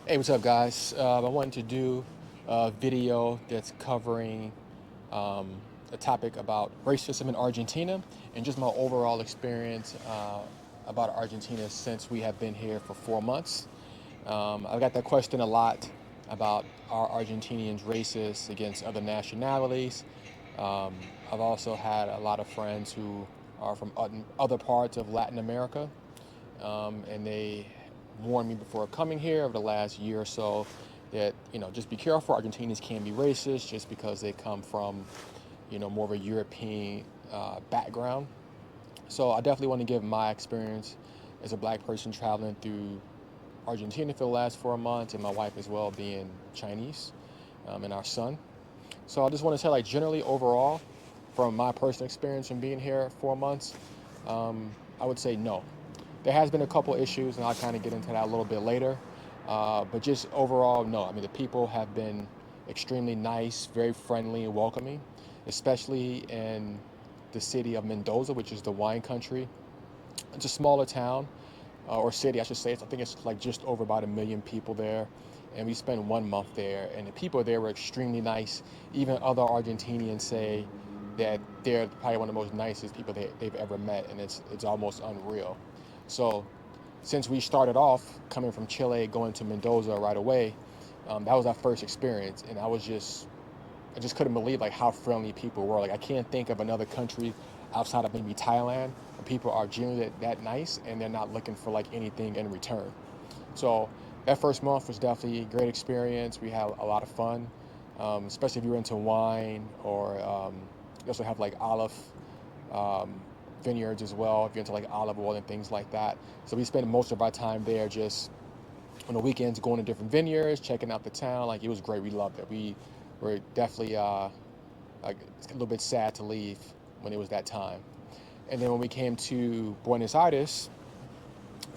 Hey, what's up, guys? I wanted to do a video that's covering a topic about racism in Argentina and just my overall experience about Argentina since we have been here for 4 months. I got that question a lot about are Argentinians racist against other nationalities? I've also had a lot of friends who are from other parts of Latin America, and they warned me before coming here over the last year or so that just be careful. Argentinians can be racist just because they come from more of a European background. So I definitely want to give my experience as a black person traveling through Argentina for the last 4 months, and my wife as well being Chinese, and our son. So I just want to say, like, generally overall, from my personal experience from being here 4 months, I would say no. There has been a couple issues, and I'll kind of get into that a little bit later. But just overall, no. I mean, the people have been extremely nice, very friendly and welcoming, especially in the city of Mendoza, which is the wine country. It's a smaller town, or city, I should say. I think it's like just over about 1 million people there. And we spent 1 month there, and the people there were extremely nice. Even other Argentinians say that they're probably one of the most nicest people they've ever met, and it's almost unreal. So, since we started off coming from Chile, going to Mendoza right away, that was our first experience, and I just couldn't believe like how friendly people were. Like I can't think of another country outside of maybe Thailand where people are genuinely that nice and they're not looking for like anything in return. So that first month was definitely a great experience. We had a lot of fun, especially if you're into wine or you also have like olive um, vineyards as well. If you're into like olive oil and things like that. So we spent most of our time there just on the weekends going to different vineyards, checking out the town. Like it was great. We loved it. We were definitely like a little bit sad to leave when it was that time. And then when we came to Buenos Aires,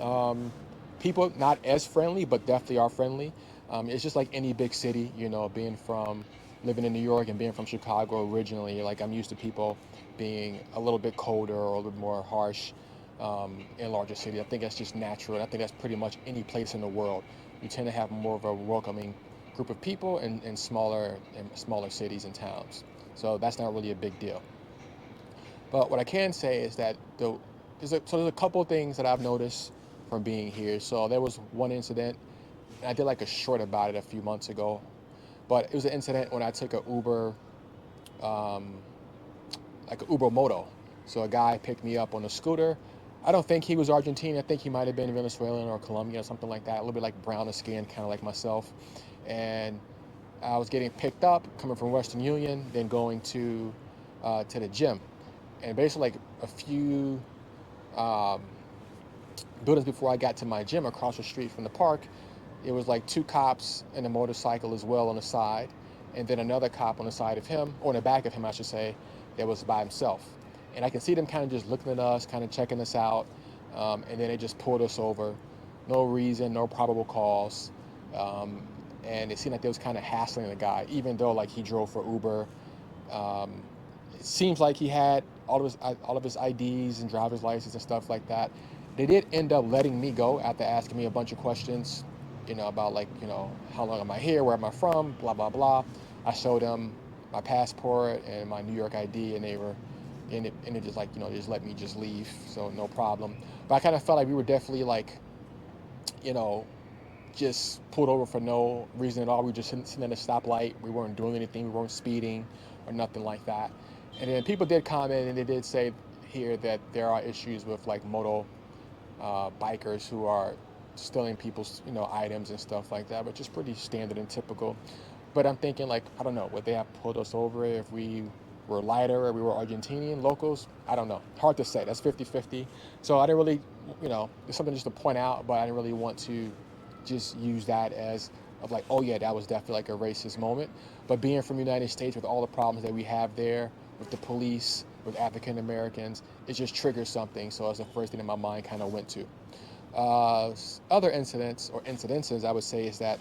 um, people not as friendly, but definitely are friendly. It's just like any big city, being from living in New York and being from Chicago originally. Like I'm used to people being a little bit colder or a little bit more harsh in larger cities. I think that's just natural. And I think that's pretty much any place in the world. You tend to have more of a welcoming group of people in smaller cities and towns. So that's not really a big deal. But what I can say is that there's a couple of things that I've noticed from being here. So there was one incident, and I did like a short about it a few months ago. But it was an incident when I took a Uber, um, like an Uber Moto. So a guy picked me up on a scooter. I don't think he was Argentine. I think he might have been Venezuelan or Colombian or something like that. A little bit like browner skin, kind of like myself. And I was getting picked up coming from Western Union, then going to the gym. And basically, like a few um, buildings before I got to my gym across the street from the park, it was like two cops and a motorcycle as well on the side, and then another cop on the side of him, or on the back of him, I should say, that was by himself. And I can see them kind of just looking at us, kind of checking us out, and then they just pulled us over. No reason, no probable cause. Um, and it seemed like they was kind of hassling the guy, even though like he drove for Uber. Um, it seems like he had all of his IDs and driver's license and stuff like that. They did end up letting me go after asking me a bunch of questions, about like, how long am I here, where am I from, blah blah blah. I showed them my passport and my New York ID, and it just like, they just let me just leave, so no problem. But I kind of felt like we were definitely like, you know, just pulled over for no reason at all. We were just sitting at a stoplight. We weren't doing anything. We weren't speeding or nothing like that. And then people did comment, and they did say here that there are issues with like moto bikers who are stealing people's items and stuff like that, which is pretty standard and typical. But I'm thinking, like, I don't know, would they have pulled us over if we were lighter or we were Argentinian locals? I don't know. Hard to say. That's 50-50. So I didn't really, it's something just to point out, but I didn't really want to just use that as of like, oh yeah, that was definitely like a racist moment. But being from the United States with all the problems that we have there with the police, with African Americans, it just triggers something. So that's the first thing in my mind kind of went to. Other incidents or incidences, I would say, is that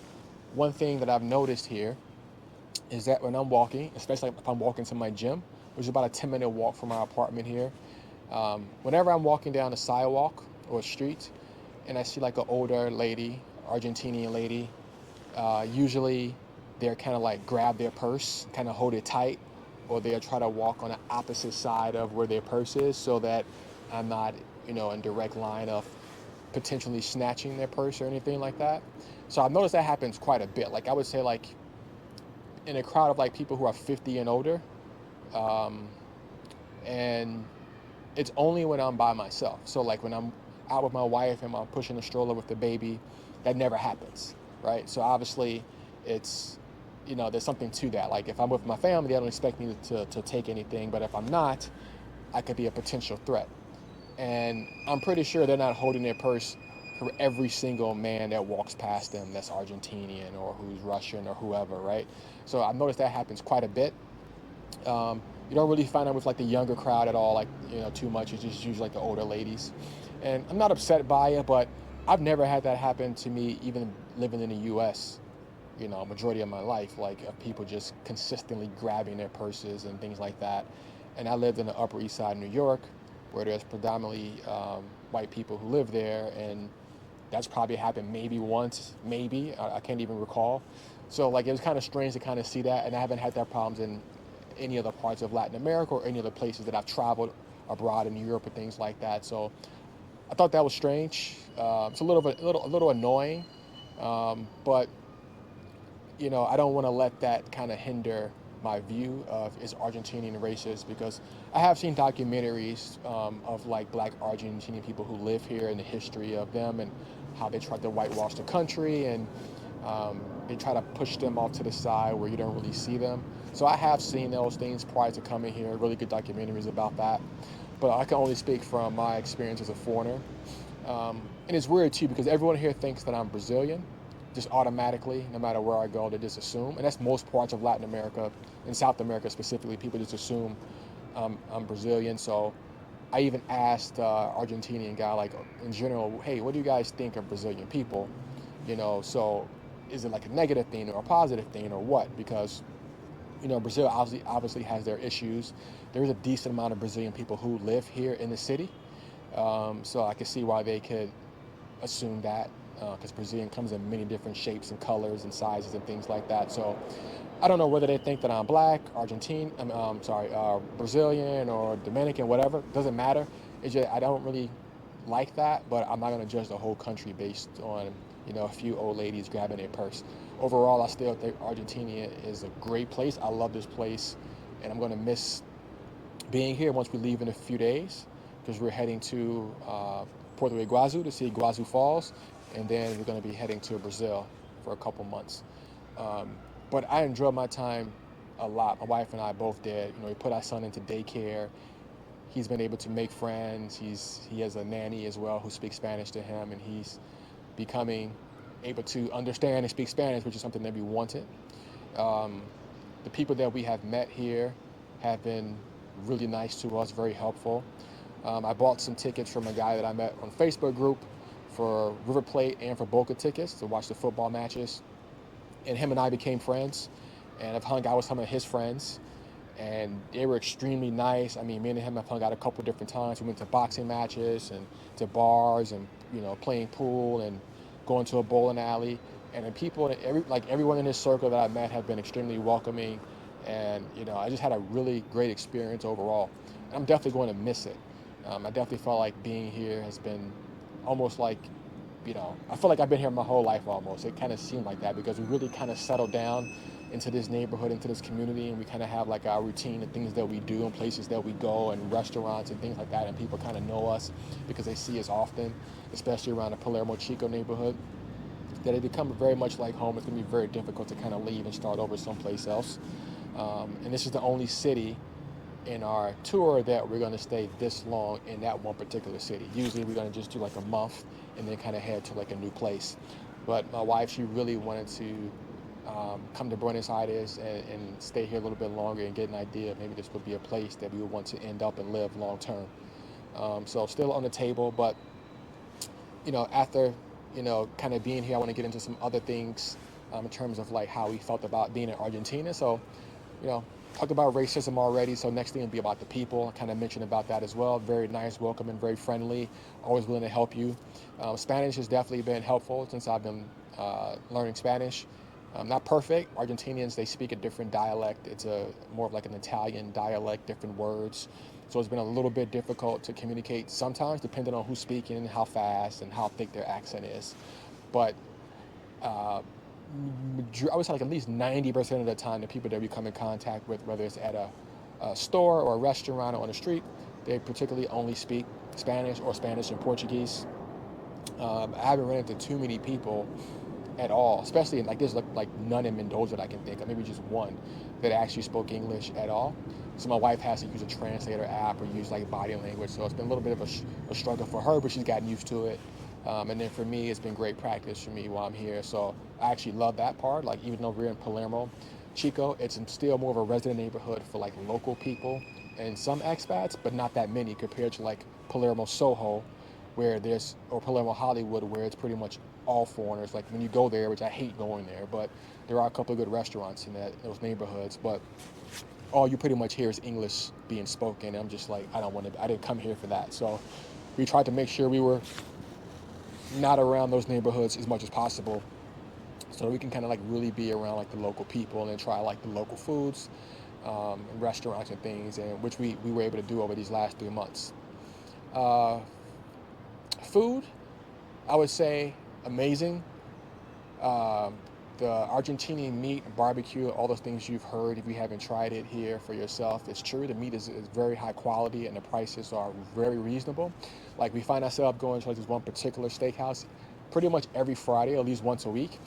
one thing that I've noticed here is that when I'm walking, especially if I'm walking to my gym, which is about a 10-minute walk from our apartment here, whenever I'm walking down a sidewalk or a street and I see like an older lady, Argentinian lady, Usually they're kind of like grab their purse, kind of hold it tight, or they'll try to walk on the opposite side of where their purse is so that I'm not, in direct line of potentially snatching their purse or anything like that. So I've noticed that happens quite a bit. Like I would say like in a crowd of like people who are 50 and older, um, and it's only when I'm by myself. So like when I'm out with my wife and I'm pushing the stroller with the baby, that never happens, right? So obviously, it's there's something to that. Like if I'm with my family, they don't expect me to take anything, but if I'm not, I could be a potential threat. And I'm pretty sure they're not holding their purse for every single man that walks past them that's Argentinian or who's Russian or whoever, right? So I've noticed that happens quite a bit. You don't really find out with like the younger crowd at all, like too much. It's just usually like the older ladies, and I'm not upset by it, but I've never had that happen to me, even living in the U.S. Majority of my life, like of people just consistently grabbing their purses and things like that. And I lived in the Upper East Side of New York, where there's predominantly white people who live there, and that's probably happened maybe once, maybe I can't even recall. So like it was kind of strange to kind of see that, and I haven't had that problems in any other parts of Latin America or any other places that I've traveled abroad in Europe and things like that. So I thought that was strange. It's a little annoying, but I don't want to let that kind of hinder my view of is Argentinian racist, because I have seen documentaries of like black Argentinian people who live here and the history of them and how they tried to whitewash the country, and they try to push them off to the side where you don't really see them. So I have seen those things prior to coming here, really good documentaries about that. But I can only speak from my experience as a foreigner. And it's weird too because everyone here thinks that I'm Brazilian, just automatically, no matter where I go, they just assume. And that's most parts of Latin America, in South America specifically, people just assume I'm Brazilian. So I even asked Argentinian guy, like in general, hey, what do you guys think of Brazilian people? So is it like a negative thing or a positive thing or what? Because Brazil obviously has their issues. There's a decent amount of Brazilian people who live here in the city, so I can see why they could assume that, because Brazilian comes in many different shapes and colors and sizes and things like that. So I don't know whether they think that I'm black, Argentine, Brazilian or Dominican, whatever. Doesn't matter. It's just I don't really like that, but I'm not going to judge the whole country based on a few old ladies grabbing their purse. Overall, I still think Argentina is a great place. I love this place, and I'm going to miss being here once we leave in a few days, because we're heading to Puerto Iguazu to see Iguazu Falls, and then we're going to be heading to Brazil for a couple months. Um, but I enjoyed my time a lot. My wife and I both did. We put our son into daycare. He's been able to make friends. He has a nanny as well who speaks Spanish to him, and he's becoming able to understand and speak Spanish, which is something that we wanted. Um, the people that we have met here have been really nice to us, very helpful. I bought some tickets from a guy that I met on Facebook group for River Plate and for Boca tickets to watch the football matches. And him and I became friends, and I've hung out with some of his friends, and they were extremely nice. I mean, me and him have hung out a couple different times. We went to boxing matches and to bars, and playing pool and going to a bowling alley. And the people, everyone in this circle that I met, have been extremely welcoming, and I just had a really great experience overall. And I'm definitely going to miss it. I definitely felt like being here has been almost like, I feel like I've been here my whole life almost. It kind of seemed like that because we really kind of settled down into this neighborhood, into this community, and we kind of have like our routine and things that we do and places that we go and restaurants and things like that. And people kind of know us because they see us often, especially around the Palermo Chico neighborhood, that it become very much like home. It's going to be very difficult to kind of leave and start over someplace else. And this is the only city in our tour that we're going to stay this long in that one particular city. Usually we're going to just do like a month and then kind of head to like a new place. But my wife, she really wanted to come to Buenos Aires and stay here a little bit longer and get an idea. Maybe this would be a place that we would want to end up and live long term. So still on the table, but after kind of being here, I want to get into some other things in terms of like how we felt about being in Argentina. So, you know, Talked about racism already, so next thing will be about the people. I kind of mentioned about that as well. Very nice, welcoming, very friendly, always willing to help you. Spanish has definitely been helpful since I've been learning Spanish. Not perfect. Argentinians, they speak a different dialect. It's a more of like an Italian dialect, different words. So it's been a little bit difficult to communicate sometimes, depending on who's speaking and how fast and how thick their accent is. But uh, I would say like at least 90% of the time, the people that we come in contact with, whether it's at a store or a restaurant or on the street, they particularly only speak Spanish or Spanish and Portuguese. I haven't run into too many people at all, especially in, like there's like none in Mendoza that I can think of, maybe just one that actually spoke English at all. So my wife has to use a translator app or use like body language. So it's been a little bit of a struggle for her, but she's gotten used to it. And then for me, it's been great practice for me while I'm here. So I actually love that part. Like even though we're in Palermo, Chico, it's still more of a resident neighborhood for like local people and some expats, but not that many compared to like Palermo Soho, where there's, or Palermo Hollywood, where it's pretty much all foreigners. Like when you go there, which I hate going there, but there are a couple of good restaurants in those neighborhoods. But all you pretty much hear is English being spoken. I'm just like, I didn't come here for that. So we tried to make sure we were not around those neighborhoods as much as possible, so we can kind of like really be around like the local people and then try like the local foods, and restaurants and things, and which we were able to do over these last 3 months. Uh, Food, I would say amazing. Um, the Argentinian meat, barbecue, all those things you've heard, if you haven't tried it here for yourself, it's true. The meat is very high quality and the prices are very reasonable. Like we find ourselves going to like this one particular steakhouse pretty much every Friday, at least once a week,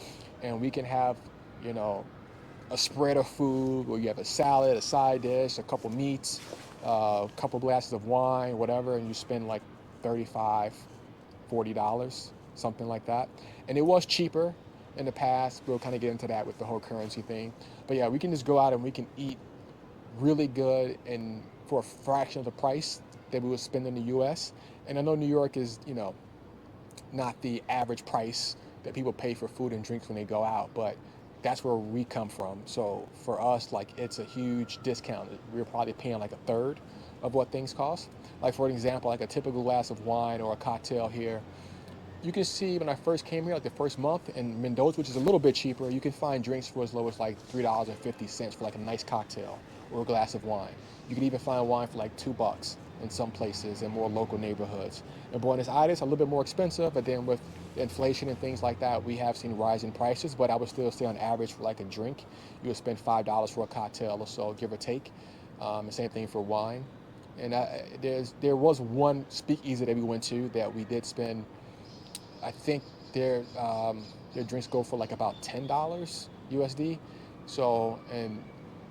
and we can have, you know, a spread of food where you have a salad, a side dish, a couple meats, a couple glasses of wine, whatever, and you spend like 35, $40, something like that. And it was cheaper in the past. We'll kind of get into that with the whole currency thing. But yeah, we can just go out and we can eat really good and for a fraction of the price that we would spend in the US. And I know New York is, you know, not the average price that people pay for food and drinks when they go out, but that's where we come from. So for us, like it's a huge discount. We're probably paying like a third of what things cost. Like for example, like a typical glass of wine or a cocktail here, you can see when I first came here, like the first month in Mendoza, which is a little bit cheaper, you can find drinks for as low as like $3.50 for like a nice cocktail or a glass of wine. You can even find wine for like $2 in some places in more local neighborhoods. In Buenos Aires, a little bit more expensive, but then with inflation and things like that, we have seen rising prices, but I would still say on average for like a drink, you would spend $5 for a cocktail or so, give or take. The same thing for wine. And there was one speakeasy that we went to that we did spend, I think their drinks go for like about $10 USD. So, and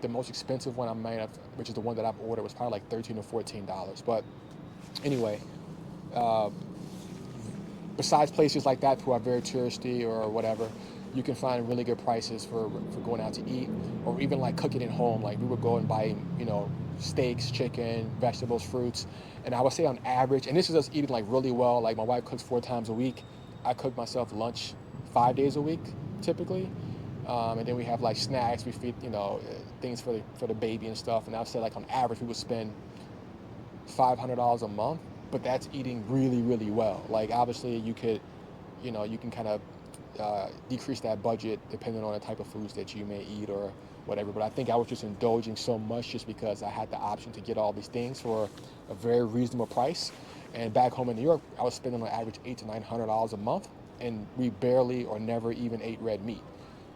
the most expensive one I might have, which is the one that I've ordered, was probably like $13 or $14. But anyway, uh, besides places like that who are very touristy or whatever, you can find really good prices for going out to eat, or even like cooking at home. Like we would go and buy, you know, steaks, chicken, vegetables, fruits, and I would say on average, and this is us eating like really well. Like my wife cooks 4 times a week. I cook myself lunch 5 days a week typically, and then we have like snacks. We feed, you know, things for the baby and stuff. And I would say like on average we would spend $500 a month, but that's eating really, really well. Like obviously you could, you know, you can kind of decrease that budget depending on the type of foods that you may eat or whatever. But I think I was just indulging so much just because I had the option to get all these things for a very reasonable price. And back home in New York, I was spending on average $800 to $900 a month, and we barely or never even ate red meat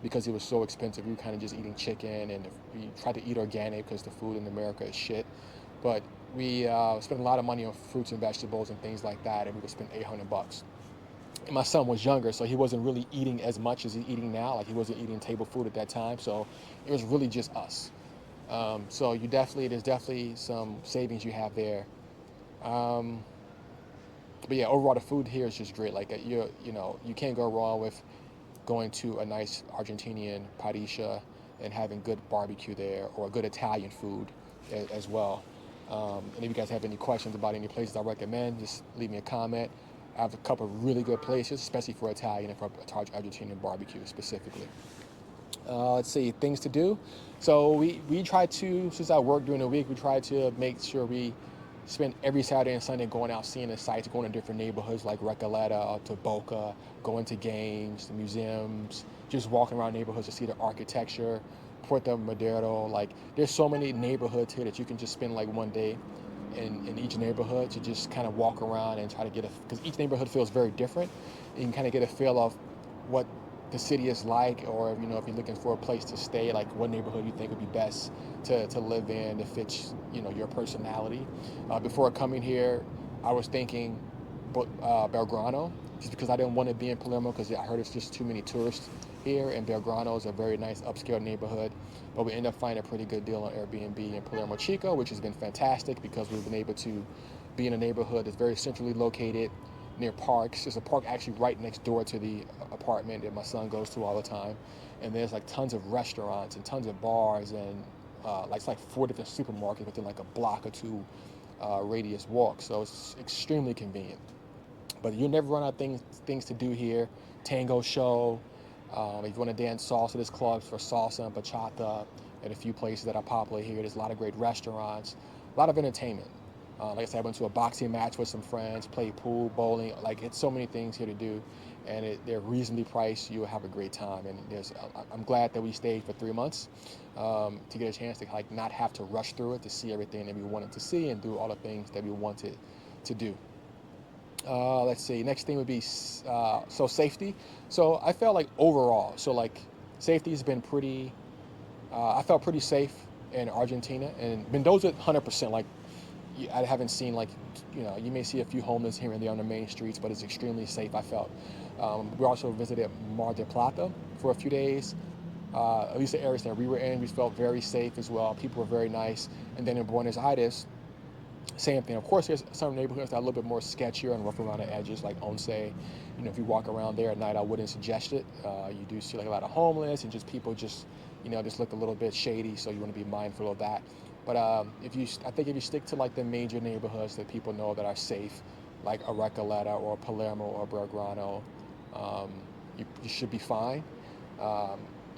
because it was so expensive. We were kind of just eating chicken, and we tried to eat organic because the food in America is shit. But we spent a lot of money on fruits and vegetables and things like that, and we would spend $800. And my son was younger, so he wasn't really eating as much as he's eating now. Like he wasn't eating table food at that time, so it was really just us. So there's definitely some savings you have there. Um, but yeah, overall the food here is just great. Like you know, you can't go wrong with going to a nice Argentinian parisha and having good barbecue there, or good Italian food as well. And if you guys have any questions about any places I recommend, just leave me a comment. I have a couple of really good places, especially for Italian and for Argentinian barbecue specifically. Let's see, things to do. So we try to, since I work during the week, we try to make sure we spend every Saturday and Sunday going out seeing the sites, going to different neighborhoods like Recoleta to Boca, going to games, the museums, just walking around neighborhoods to see the architecture, Puerto Madero. Like there's so many neighborhoods here that you can just spend like one day in each neighborhood to just kind of walk around and try to get a, because each neighborhood feels very different. You can kind of get a feel of what the city is like, or if you're looking for a place to stay, like what neighborhood you think would be best to live in that fits your personality. Before coming here, I was thinking Belgrano, just because I didn't want to be in Palermo because I heard it's just too many tourists here, and Belgrano is a very nice upscale neighborhood. But we ended up finding a pretty good deal on Airbnb in Palermo Chico, which has been fantastic because we've been able to be in a neighborhood that's very centrally located near parks. There's a park actually right next door to the apartment that my son goes to all the time. And there's like tons of restaurants and tons of bars and it's like 4 different supermarkets within like a block or two radius walk. So it's extremely convenient. But you'll never run out of things to do here. Tango show. If you want to dance salsa, there's clubs for salsa and bachata at a few places that are popular here. There's a lot of great restaurants, a lot of entertainment. Like I said, I went to a boxing match with some friends, played pool, bowling. Like it's so many things here to do, and they're reasonably priced. You'll have a great time. And I'm glad that we stayed for 3 months to get a chance to like not have to rush through it, to see everything that we wanted to see and do all the things that we wanted to do. Let's see. Next thing would be safety. So I felt like overall, so like safety has been pretty. I felt pretty safe in Argentina, and Mendoza 100%. Like I haven't seen like you may see a few homeless here and there on the main streets, but it's extremely safe. I felt. We also visited Mar del Plata for a few days. At least the areas that we were in, we felt very safe as well. People were very nice. And then in Buenos Aires, same thing. Of course, there's some neighborhoods that are a little bit more sketchier and rough around the edges, like Once. If you walk around there at night, I wouldn't suggest it. You do see like a lot of homeless and just people just look a little bit shady, so you want to be mindful of that. But I think if you stick to like the major neighborhoods that people know that are safe, like a Recoleta or Palermo or Belgrano, you should be fine,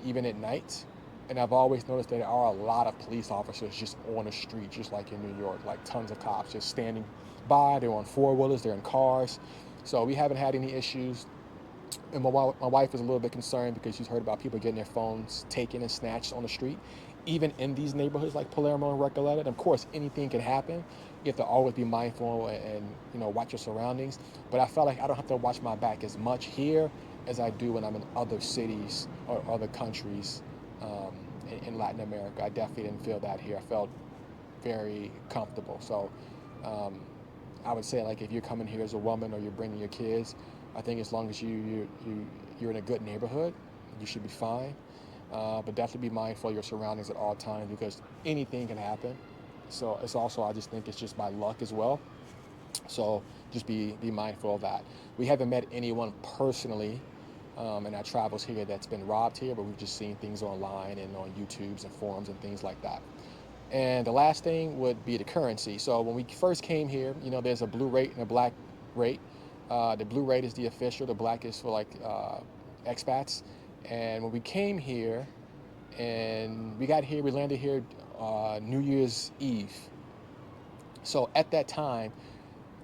even at night. And I've always noticed that there are a lot of police officers just on the street, just like in New York, like tons of cops just standing by. They're on four-wheelers, they're in cars. So we haven't had any issues. And my wife is a little bit concerned because she's heard about people getting their phones taken and snatched on the street, even in these neighborhoods like Palermo and Recoleta. And of course, anything can happen. You have to always be mindful and watch your surroundings. But I felt like I don't have to watch my back as much here as I do when I'm in other cities or other countries in Latin America. I definitely didn't feel that here. I felt very comfortable. So I would say, like, if you're coming here as a woman or you're bringing your kids, I think as long as you're in a good neighborhood, you should be fine. But definitely be mindful of your surroundings at all times because anything can happen. So it's also, I just think it's just by luck as well. So just be mindful of that. We haven't met anyone personally in our travels here that's been robbed here, but we've just seen things online and on YouTubes and forums and things like that. And the last thing would be the currency. So when we first came here, there's a blue rate and a black rate. The blue rate is the official, the black is for like expats. And when we came here and we landed here New Year's Eve. So at that time,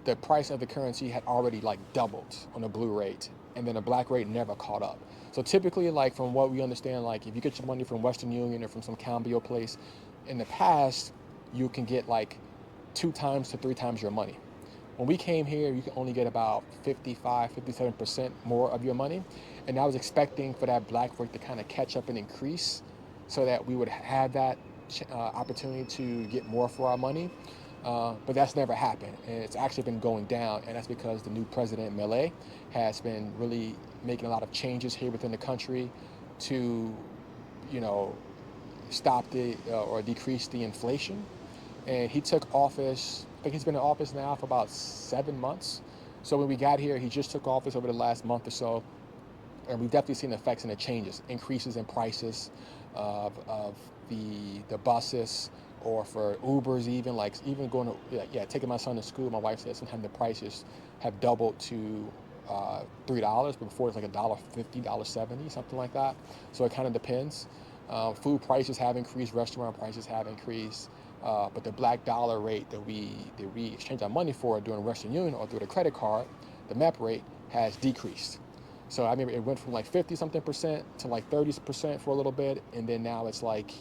the price of the currency had already like doubled on the blue rate, and then the black rate never caught up. So typically, like from what we understand, like if you get your money from Western Union or from some cambio place, in the past, you can get like 2 times to 3 times your money. When we came here, you can only get about 55, 57% more of your money. And I was expecting for that black rate to kind of catch up and increase so that we would have that opportunity to get more for our money. But that's never happened. And it's actually been going down. And that's because the new president, Milei, has been really making a lot of changes here within the country to, stop or decrease the inflation. And he took office, I think he's been in office now for about 7 months. So when we got here, he just took office over the last month or so. And we've definitely seen effects in the changes, increases in prices of the buses, or for Ubers, even going to, taking my son to school. My wife said sometimes the prices have doubled to $3, but before it's like $1.50, $1.70, something like that. So it kind of depends. Food prices have increased, restaurant prices have increased, but the black dollar rate that we exchange our money for doing Western Union or through the credit card, the MEP rate has decreased. So I remember it went from like 50 something percent to like 30% for a little bit, and then now it's like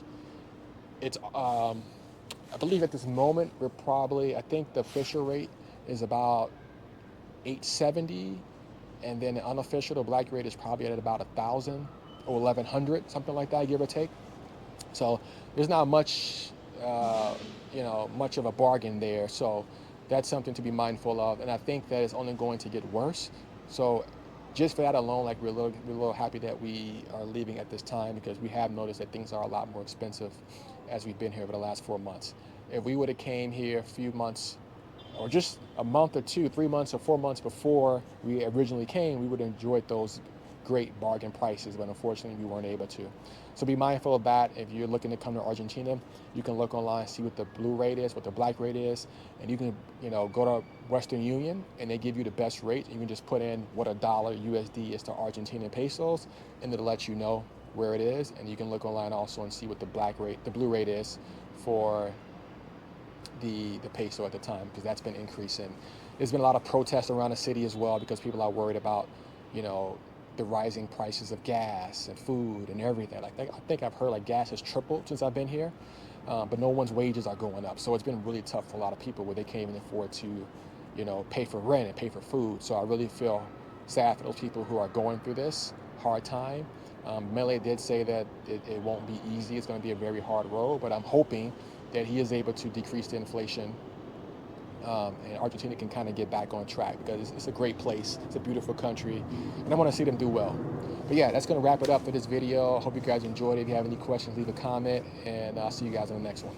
I believe at this moment we're probably, I think the official rate is about 870, and then the unofficial, the black rate is probably at about 1,000 or 1,100, something like that, give or take. So there's not much, much of a bargain there. So that's something to be mindful of, and I think that it's only going to get worse. So just for that alone, like we're a little happy that we are leaving at this time, because we have noticed that things are a lot more expensive as we've been here over the last 4 months. If we would have came here a few months, or just a month or two, 3 months or 4 months before we originally came, we would have enjoyed those great bargain prices, but unfortunately we weren't able to. So be mindful of that. If you're looking to come to Argentina, you can look online, see what the blue rate is, what the black rate is, and you can, go to Western Union and they give you the best rate. You can just put in what a dollar USD is to Argentinian pesos, and it'll let you know where it is. And you can look online also and see what the blue rate is for the peso at the time, because that's been increasing. There's been a lot of protests around the city as well, because people are worried about, the rising prices of gas and food and everything. Like I think I've heard like gas has tripled since I've been here, but no one's wages are going up. So it's been really tough for a lot of people where they can't even afford to, pay for rent and pay for food. So I really feel sad for those people who are going through this hard time. Mele did say that it won't be easy. It's going to be a very hard road, but I'm hoping that he is able to decrease the inflation, and Argentina can kind of get back on track, because it's a great place. It's a beautiful country, and I want to see them do well. But yeah, that's going to wrap it up for this video. I hope you guys enjoyed it. If you have any questions, leave a comment, and I'll see you guys in the next one.